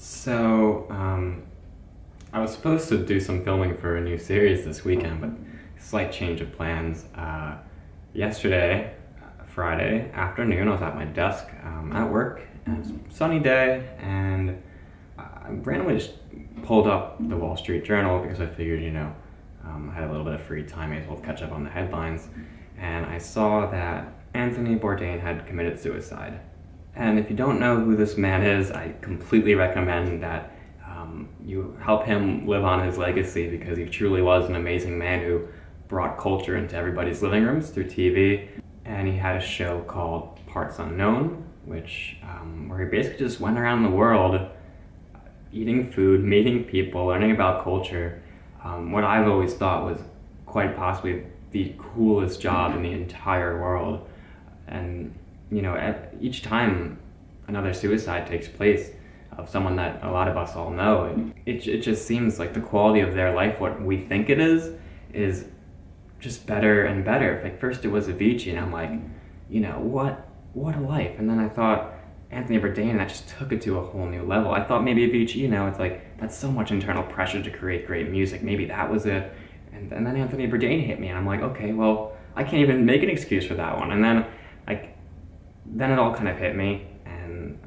I was supposed to do some filming for a new series this weekend, but slight change of plans. Yesterday, Friday afternoon, I was at my desk at work, and it was a sunny day, and I randomly just pulled up the Wall Street Journal because I figured, I had a little bit of free time, may as well catch up on the headlines, and I saw that Anthony Bourdain had committed suicide. And if you don't know who this man is, I completely recommend that you help him live on his legacy, because he truly was an amazing man who brought culture into everybody's living rooms through TV. And he had a show called Parts Unknown, where he basically just went around the world eating food, meeting people, learning about culture. What I've always thought was quite possibly the coolest job in the entire world. And each time another suicide takes place of someone that a lot of us all know, it just seems like the quality of their life, what we think it is just better and better. Like, first it was Avicii, and I'm like, what a life. And then I thought Anthony Bourdain, and that just took it to a whole new level. I thought maybe Avicii, it's like, that's so much internal pressure to create great music. Maybe that was it. And then Anthony Bourdain hit me, and I'm like, okay, well, I can't even make an excuse for that one. And then it all kind of hit me, and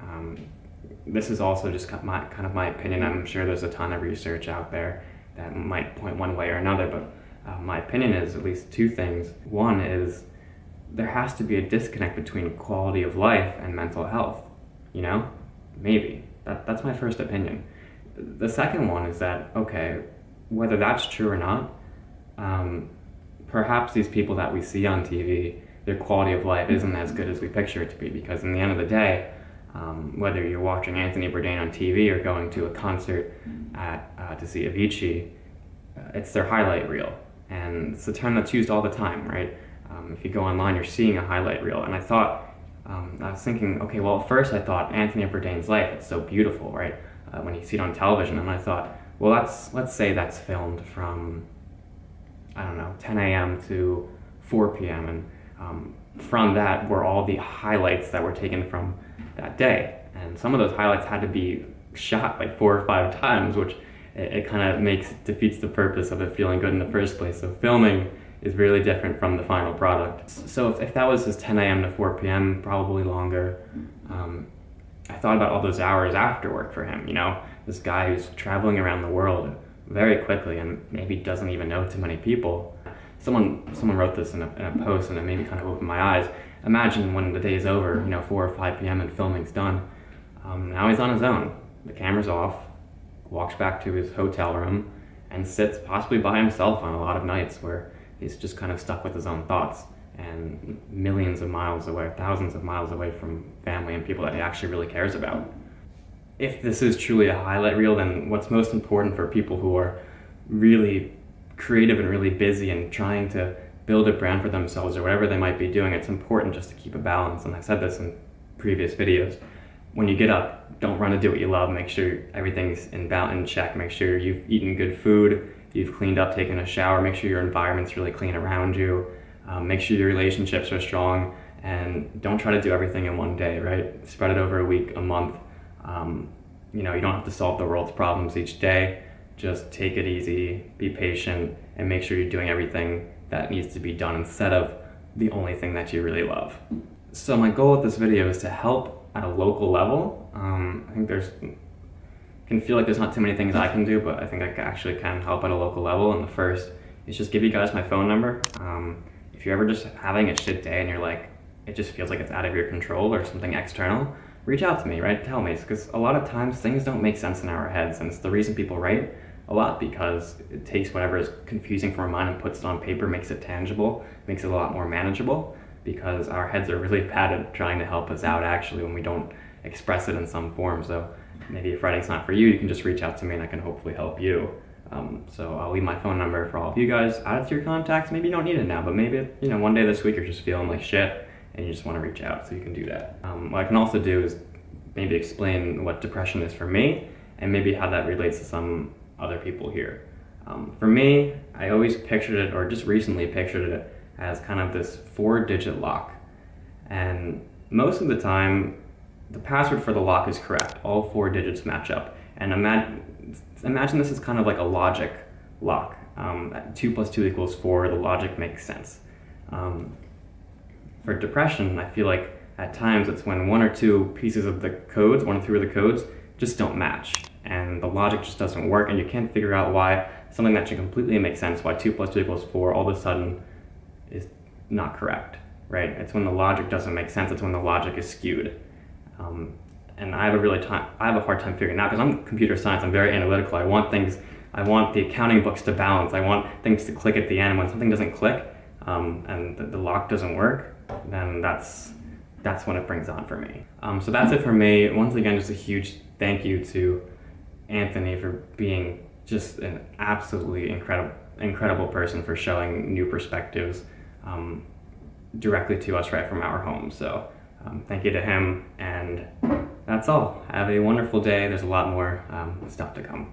this is also just kind of my opinion. I'm sure there's a ton of research out there that might point one way or another, but my opinion is at least two things. One is there has to be a disconnect between quality of life and mental health. Maybe. That's my first opinion. The second one is that, okay, whether that's true or not, perhaps these people that we see on TV, their quality of life isn't as good as we picture it to be, because in the end of the day, whether you're watching Anthony Bourdain on TV or going to a concert to see Avicii, it's their highlight reel. And it's the term that's used all the time, right? If you go online, you're seeing a highlight reel. And I was thinking, okay, well, at first I thought Anthony Bourdain's life, it's so beautiful, right? When you see it on television, and I thought, well, let's say that's filmed from, 10 a.m. to 4 p.m. And from that were all the highlights that were taken from that day. And some of those highlights had to be shot like 4 or 5 times, which it kind of defeats the purpose of it feeling good in the first place. So filming is really different from the final product. So if that was his 10 a.m. to 4 p.m., probably longer, I thought about all those hours after work for him, this guy who's traveling around the world very quickly and maybe doesn't even know too many people. Someone wrote this in a post, and it made me kind of open my eyes. Imagine when the day's over, 4 or 5 p.m. and filming's done. Now he's on his own. The camera's off, walks back to his hotel room, and sits possibly by himself on a lot of nights where he's just kind of stuck with his own thoughts, and millions of miles away, thousands of miles away from family and people that he actually really cares about. If this is truly a highlight reel, then what's most important for people who are really creative and really busy and trying to build a brand for themselves or whatever they might be doing, it's important just to keep a balance. And I've said this in previous videos. When you get up, don't run to do what you love. Make sure everything's in check. Make sure you've eaten good food, you've cleaned up, taken a shower, make sure your environment's really clean around you, make sure your relationships are strong, and don't try to do everything in one day, right? Spread it over a week, a month. You don't have to solve the world's problems each day. Just take it easy, be patient, and make sure you're doing everything that needs to be done instead of the only thing that you really love. So my goal with this video is to help at a local level. I think can feel like there's not too many things I can do, but I think I actually can help at a local level. And the first is just give you guys my phone number. If you're ever just having a shit day and you're like, it just feels like it's out of your control or something external, reach out to me, right? Tell me, because a lot of times things don't make sense in our heads, and it's the reason people write a lot, because it takes whatever is confusing from our mind and puts it on paper, makes it tangible, makes it a lot more manageable, because our heads are really bad at trying to help us out actually when we don't express it in some form. So maybe if writing's not for you, you can just reach out to me and I can hopefully help you. So I'll leave my phone number for all of you guys. Add it to your contacts. Maybe you don't need it now, but maybe one day this week you're just feeling like shit and you just want to reach out, so you can do that. What I can also do is maybe explain what depression is for me and maybe how that relates to some other people here. For me, I always pictured it, or just recently pictured it, as kind of this 4-digit lock. And most of the time, the password for the lock is correct. All 4 digits match up. And imagine this is kind of like a logic lock. 2 plus 2 equals 4, the logic makes sense. For depression, I feel like at times it's when 1 or 2 pieces of the codes, 1 or 2 of the codes, just don't match. And the logic just doesn't work, and you can't figure out why something that should completely make sense, why 2 plus 2 equals 4, all of a sudden is not correct, right? It's when the logic doesn't make sense, it's when the logic is skewed. And I have a hard time figuring it out, because I'm computer science, I'm very analytical. I want the accounting books to balance, I want things to click at the end, and when something doesn't click, and the lock doesn't work, then that's when it brings on for me. So that's it for me. Once again, just a huge thank you to Anthony for being just an absolutely incredible person, for showing new perspectives directly to us right from our home. So thank you to him, and that's all. Have a wonderful day. There's a lot more stuff to come.